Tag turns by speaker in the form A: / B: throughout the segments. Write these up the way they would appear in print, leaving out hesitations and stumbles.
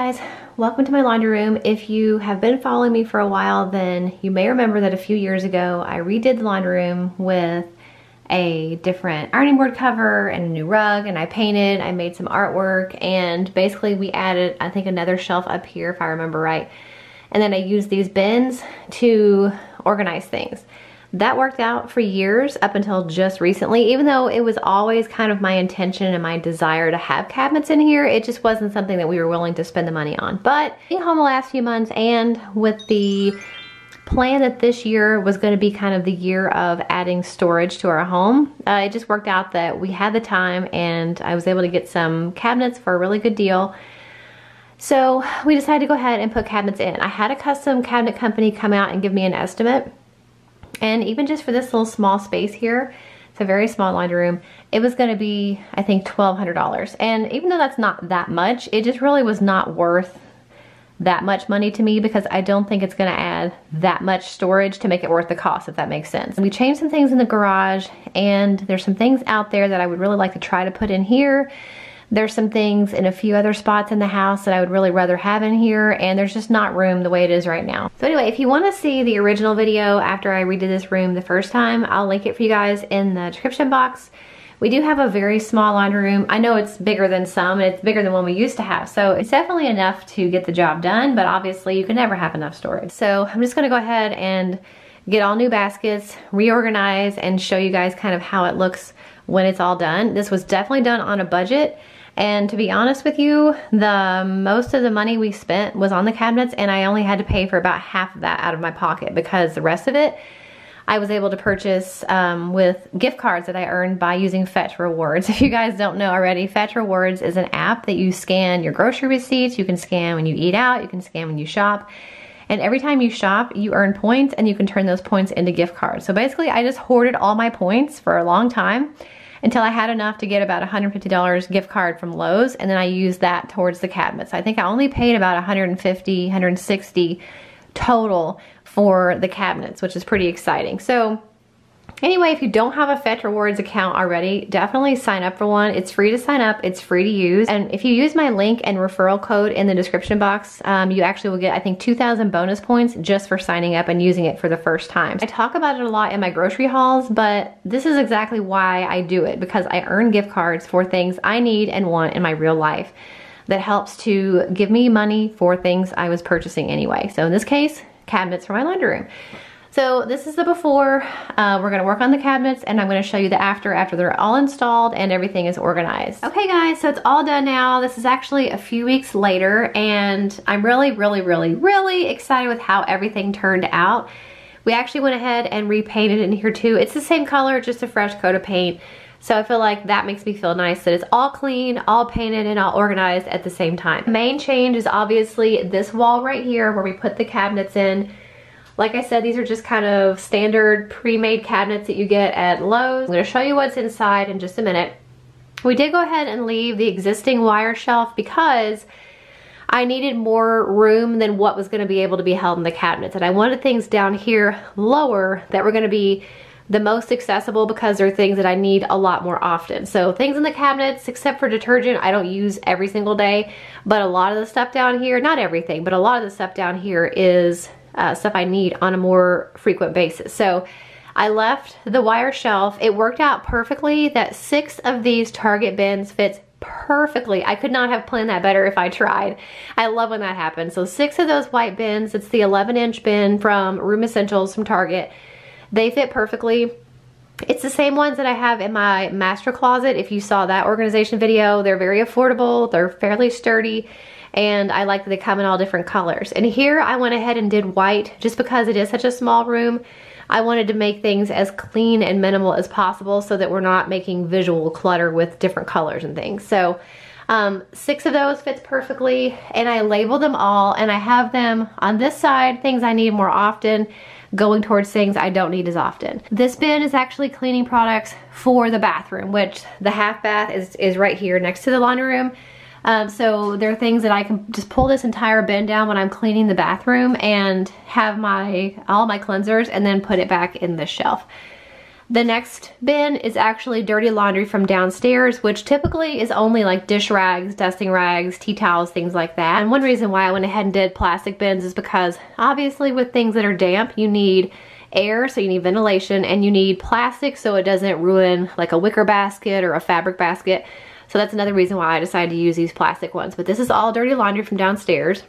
A: guys, welcome to my laundry room. If you have been following me for a while, then you may remember that a few years ago I redid the laundry room with a different ironing board cover and a new rug, and I painted, I made some artwork, and basically we added, I think, another shelf up here if I remember right. And then I used these bins to organize things. That worked out for years up until just recently. Even though it was always kind of my intention and my desire to have cabinets in here, it just wasn't something that we were willing to spend the money on. But being home the last few months, and with the plan that this year was going to be kind of the year of adding storage to our home, it just worked out that we had the time and I was able to get some cabinets for a really good deal. So we decided to go ahead and put cabinets in. I had a custom cabinet company come out and give me an estimate. And even just for this little small space here, it's a very small laundry room, it was going to be, I think, $1,200. And even though that's not that much, it just really was not worth that much money to me, because I don't think it's going to add that much storage to make it worth the cost, if that makes sense. We changed some things in the garage, and there's some things out there that I would really like to try to put in here. There's some things in a few other spots in the house that I would really rather have in here, and there's just not room the way it is right now. So anyway, if you want to see the original video after I redid this room the first time, I'll link it for you guys in the description box. We do have a very small laundry room. I know it's bigger than some, and it's bigger than one we used to have, so it's definitely enough to get the job done, but obviously you can never have enough storage. So I'm just gonna go ahead and get all new baskets, reorganize, and show you guys kind of how it looks when it's all done. This was definitely done on a budget. And to be honest with you, the most of the money we spent was on the cabinets, and I only had to pay for about half of that out of my pocket, because the rest of it I was able to purchase with gift cards that I earned by using Fetch Rewards. If you guys don't know already, Fetch Rewards is an app that you scan your grocery receipts, you can scan when you eat out, you can scan when you shop. And every time you shop, you earn points, and you can turn those points into gift cards. So basically, I just hoarded all my points for a long time, until I had enough to get about a $150 gift card from Lowe's, and then I used that towards the cabinets. I think I only paid about $150, $160 total for the cabinets, which is pretty exciting. So anyway, if you don't have a Fetch Rewards account already, definitely sign up for one. It's free to sign up, it's free to use, and if you use my link and referral code in the description box, you actually will get, I think, 2,000 bonus points just for signing up and using it for the first time. I talk about it a lot in my grocery hauls, but this is exactly why I do it, because I earn gift cards for things I need and want in my real life that helps to give me money for things I was purchasing anyway. So in this case, cabinets for my laundry room. So this is the before. We're gonna work on the cabinets, and I'm gonna show you the after they're all installed and everything is organized. Okay guys, so it's all done now. This is actually a few weeks later, and I'm really excited with how everything turned out. We actually went ahead and repainted in here too. It's the same color, just a fresh coat of paint. So I feel like that makes me feel nice that it's all clean, all painted, and all organized at the same time. The main change is obviously this wall right here where we put the cabinets in. Like I said, these are just kind of standard pre-made cabinets that you get at Lowe's. I'm gonna show you what's inside in just a minute. We did go ahead and leave the existing wire shelf because I needed more room than what was gonna be able to be held in the cabinets. And I wanted things down here lower that were gonna be the most accessible, because they're things that I need a lot more often. So things in the cabinets, except for detergent, I don't use every single day, but a lot of the stuff down here, not everything, but a lot of the stuff down here is stuff I need on a more frequent basis. So I left the wire shelf. It worked out perfectly that 6 of these Target bins fits perfectly. I could not have planned that better if I tried. I love when that happens. So 6 of those white bins, it's the 11-inch bin from Room Essentials from Target. They fit perfectly. It's the same ones that I have in my master closet. If you saw that organization video, they're very affordable, they're fairly sturdy, and I like that they come in all different colors. And here I went ahead and did white just because it is such a small room. I wanted to make things as clean and minimal as possible so that we're not making visual clutter with different colors and things. So 6 of those fits perfectly, and I labeled them all, and I have them on this side, things I need more often, going towards things I don't need as often. This bin is actually cleaning products for the bathroom, which the half bath is right here next to the laundry room. So there are things that I can just pull this entire bin down when I'm cleaning the bathroom and have all my cleansers, and then put it back in the shelf. The next bin is actually dirty laundry from downstairs, which typically is only like dish rags, dusting rags, tea towels, things like that. And one reason why I went ahead and did plastic bins is because obviously with things that are damp, you need air, so you need ventilation, and you need plastic so it doesn't ruin like a wicker basket or a fabric basket. So that's another reason why I decided to use these plastic ones. But this is all dirty laundry from downstairs.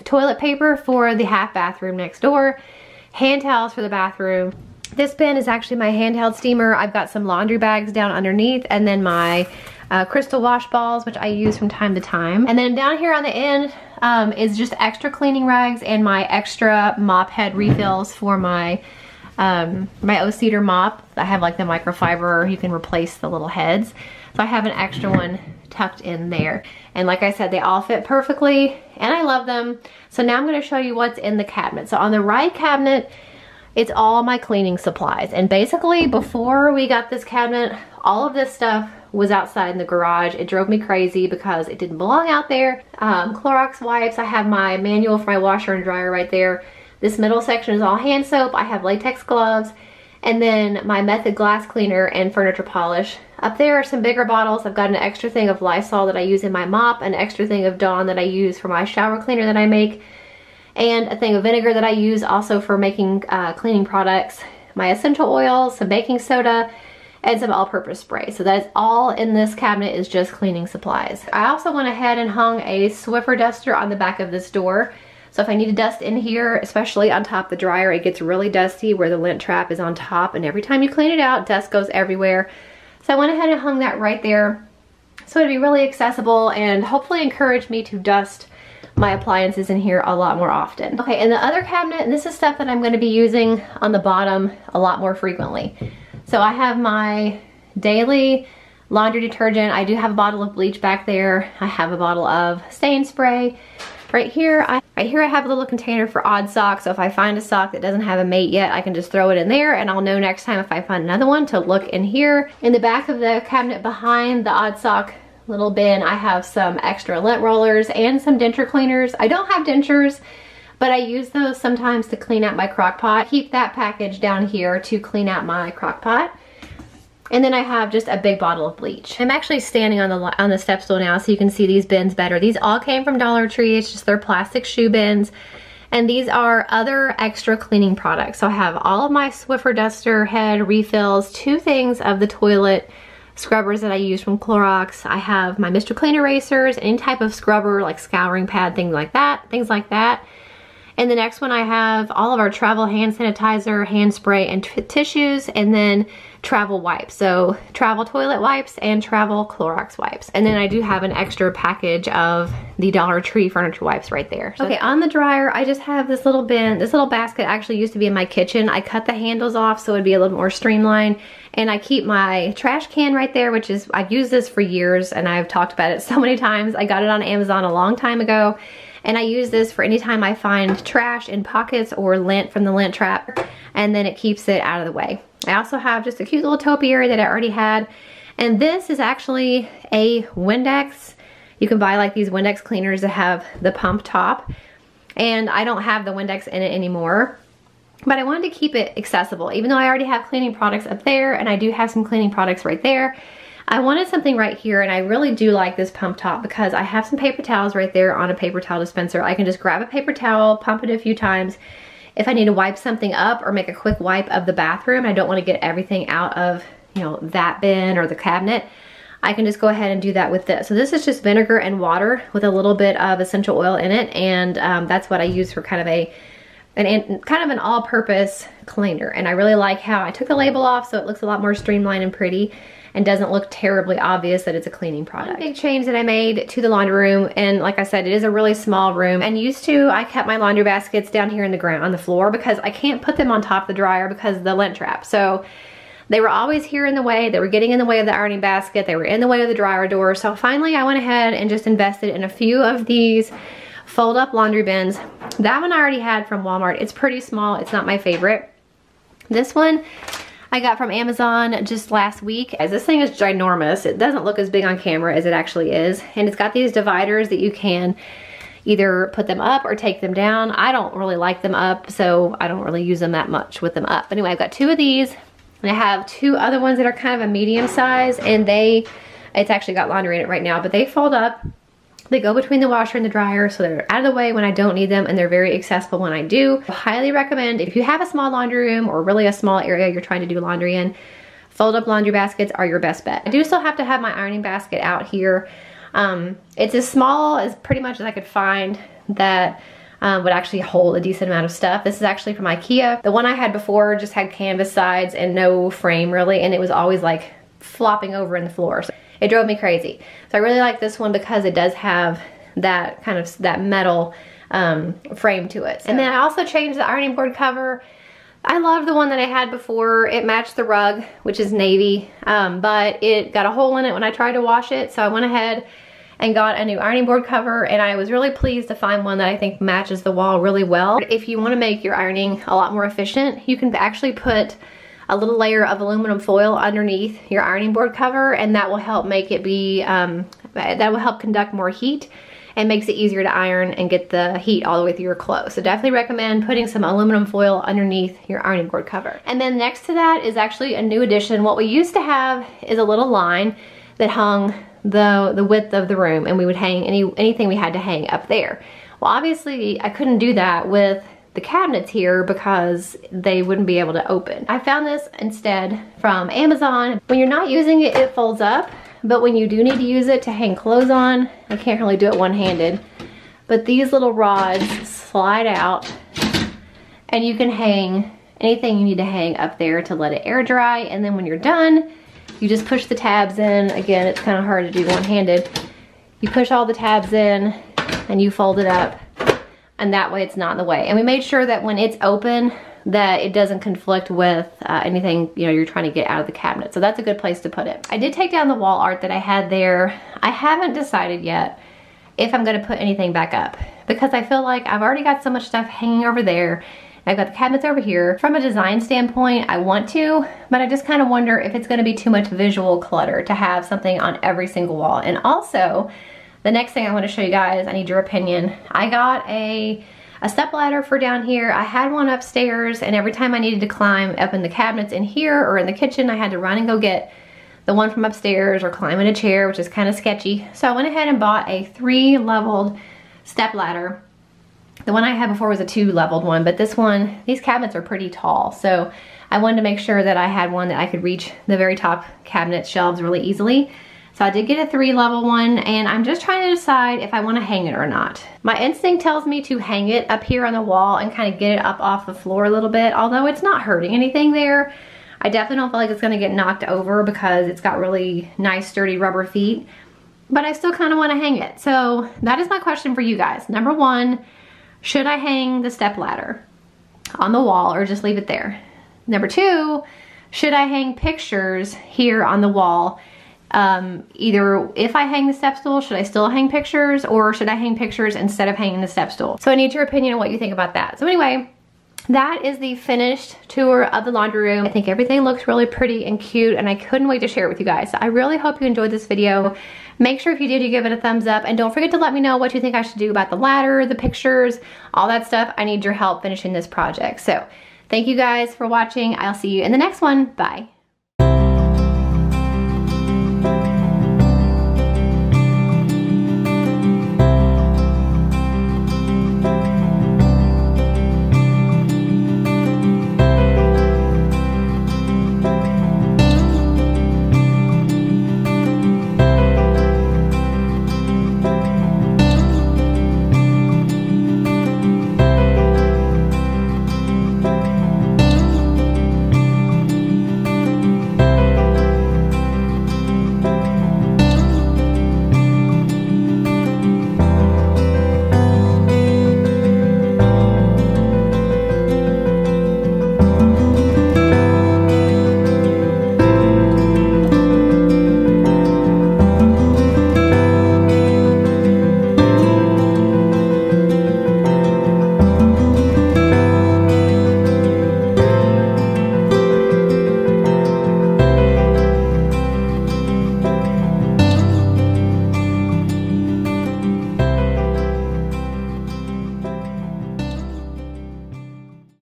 A: Toilet paper for the half bathroom next door. Hand towels for the bathroom. This bin is actually my handheld steamer. I've got some laundry bags down underneath, and then my crystal wash balls, which I use from time to time. And then down here on the end is just extra cleaning rags and my extra mop head refills for my my O-Cedar mop. I have like the microfiber, you can replace the little heads. So I have an extra one tucked in there. And like I said, they all fit perfectly and I love them. So now I'm gonna show you what's in the cabinet. So on the right cabinet, it's all my cleaning supplies. And basically before we got this cabinet, all of this stuff was outside in the garage. It drove me crazy because it didn't belong out there. Clorox wipes, I have my manual for my washer and dryer right there. This middle section is all hand soap. I have latex gloves. And then my Method glass cleaner and furniture polish. Up there are some bigger bottles. I've got an extra thing of Lysol that I use in my mop, an extra thing of Dawn that I use for my shower cleaner that I make, and a thing of vinegar that I use also for making cleaning products, my essential oils, some baking soda, and some all-purpose spray. So that's all in this cabinet is just cleaning supplies. I also went ahead and hung a Swiffer duster on the back of this door. So if I need to dust in here, especially on top of the dryer, it gets really dusty where the lint trap is on top, and every time you clean it out, dust goes everywhere. So I went ahead and hung that right there. So it'd be really accessible and hopefully encourage me to dust my appliances in here a lot more often. Okay, and the other cabinet, and this is stuff that I'm gonna be using on the bottom a lot more frequently. So I have my daily laundry detergent. I do have a bottle of bleach back there. I have a bottle of stain spray. Right here I have a little container for odd socks. So if I find a sock that doesn't have a mate yet, I can just throw it in there and I'll know next time if I find another one to look in here. In the back of the cabinet behind the odd sock little bin, I have some extra lint rollers and some denture cleaners. I don't have dentures, but I use those sometimes to clean out my crock pot. Keep that package down here to clean out my crock pot. And then I have just a big bottle of bleach. I'm actually standing on the step stool now so you can see these bins better. These all came from Dollar Tree. It's just their plastic shoe bins. And these are other extra cleaning products. So I have all of my Swiffer duster head refills, 2 things of the toilet scrubbers that I use from Clorox. I have my Mr. Clean erasers, any type of scrubber like scouring pad, things like that. And the next one I have all of our travel hand sanitizer, hand spray, and tissues, and then travel wipes. So travel toilet wipes and travel Clorox wipes. And then I do have an extra package of the Dollar Tree furniture wipes right there. Okay, on the dryer, I just have this little bin. This little basket actually used to be in my kitchen. I cut the handles off so it'd be a little more streamlined. And I keep my trash can right there, which is, I've used this for years and I've talked about it so many times. I got it on Amazon a long time ago. And I use this for any time I find trash in pockets or lint from the lint trap, and then it keeps it out of the way. I also have just a cute little topiary that I already had. And this is actually a Windex. You can buy like these Windex cleaners that have the pump top. And I don't have the Windex in it anymore. But I wanted to keep it accessible. Even though I already have cleaning products up there, and I do have some cleaning products right there, I wanted something right here, and I really do like this pump top because I have some paper towels right there on a paper towel dispenser. I can just grab a paper towel, pump it a few times. If I need to wipe something up or make a quick wipe of the bathroom, I don't want to get everything out of, you know, that bin or the cabinet, I can just go ahead and do that with this. So this is just vinegar and water with a little bit of essential oil in it, and that's what I use for kind of an all-purpose cleaner. And I really like how I took the label off so it looks a lot more streamlined and pretty and doesn't look terribly obvious that it's a cleaning product. One big change that I made to the laundry room, and like I said, it is a really small room, and used to, I kept my laundry baskets down here in the ground, on the floor, because I can't put them on top of the dryer because of the lint trap. So they were always here in the way. They were getting in the way of the ironing basket. They were in the way of the dryer door. So finally I went ahead and just invested in a few of these fold up laundry bins. That one I already had from Walmart. It's pretty small. It's not my favorite. This one I got from Amazon just last week. As this thing is ginormous. It doesn't look as big on camera as it actually is. And it's got these dividers that you can either put them up or take them down. I don't really like them up, so I don't really use them that much with them up. But anyway, I've got 2 of these. And I have 2 other ones that are kind of a medium size, and it's actually got laundry in it right now, but they fold up. They go between the washer and the dryer, so they're out of the way when I don't need them, and they're very accessible when I do. I highly recommend, if you have a small laundry room or really a small area you're trying to do laundry in, fold up laundry baskets are your best bet. I do still have to have my ironing basket out here. It's as small as pretty much as I could find that would actually hold a decent amount of stuff. This is actually from Ikea. The one I had before just had canvas sides and no frame really, and it was always like flopping over in the floor. So it drove me crazy. So I really like this one because it does have that kind of that metal frame to it. And then I also changed the ironing board cover. I love the one that I had before. It matched the rug, which is navy, but it got a hole in it when I tried to wash it. So I went ahead and got a new ironing board cover, and I was really pleased to find one that I think matches the wall really well. If you want to make your ironing a lot more efficient, you can actually put a little layer of aluminum foil underneath your ironing board cover, and that will help make it be, that will help conduct more heat and makes it easier to iron and get the heat all the way through your clothes. So definitely recommend putting some aluminum foil underneath your ironing board cover. And then next to that is actually a new addition. What we used to have is a little line that hung the width of the room, and we would hang anything we had to hang up there. Well, obviously I couldn't do that with the cabinets here because they wouldn't be able to open. I found this instead from Amazon. When you're not using it, it folds up, but when you do need to use it to hang clothes on, I can't really do it one-handed, but these little rods slide out and you can hang anything you need to hang up there to let it air dry, and then when you're done, you just push the tabs in. Again, it's kind of hard to do one-handed. You push all the tabs in and you fold it up, and that way it's not in the way. And we made sure that when it's open that it doesn't conflict with anything you're trying to get out of the cabinet. So that's a good place to put it. I did take down the wall art that I had there. I haven't decided yet if I'm gonna put anything back up because I feel like I've already got so much stuff hanging over there. I've got the cabinets over here. From a design standpoint, I want to, but I just kind of wonder if it's gonna be too much visual clutter to have something on every single wall. And also, the next thing I want to show you guys, I need your opinion. I got a step ladder for down here. I had one upstairs, and every time I needed to climb up in the cabinets in here or in the kitchen, I had to run and go get the one from upstairs or climb in a chair, which is kind of sketchy. So I went ahead and bought a 3-leveled step ladder. The one I had before was a 2-leveled one, but this one, these cabinets are pretty tall. So I wanted to make sure that I had one that I could reach the very top cabinet shelves really easily. So I did get a 3-level one, and I'm just trying to decide if I want to hang it or not. My instinct tells me to hang it up here on the wall and kind of get it up off the floor a little bit, although it's not hurting anything there. I definitely don't feel like it's going to get knocked over because it's got really nice sturdy rubber feet, but I still kind of want to hang it. So that is my question for you guys. Number 1, should I hang the step ladder on the wall or just leave it there? Number 2, should I hang pictures here on the wall? Either if I hang the step stool, should I still hang pictures, or should I hang pictures instead of hanging the step stool? So I need your opinion on what you think about that. So anyway, that is the finished tour of the laundry room. I think everything looks really pretty and cute, and I couldn't wait to share it with you guys. So I really hope you enjoyed this video. Make sure if you did, you give it a thumbs up, and don't forget to let me know what you think I should do about the ladder, the pictures, all that stuff. I need your help finishing this project. So thank you guys for watching. I'll see you in the next one. Bye.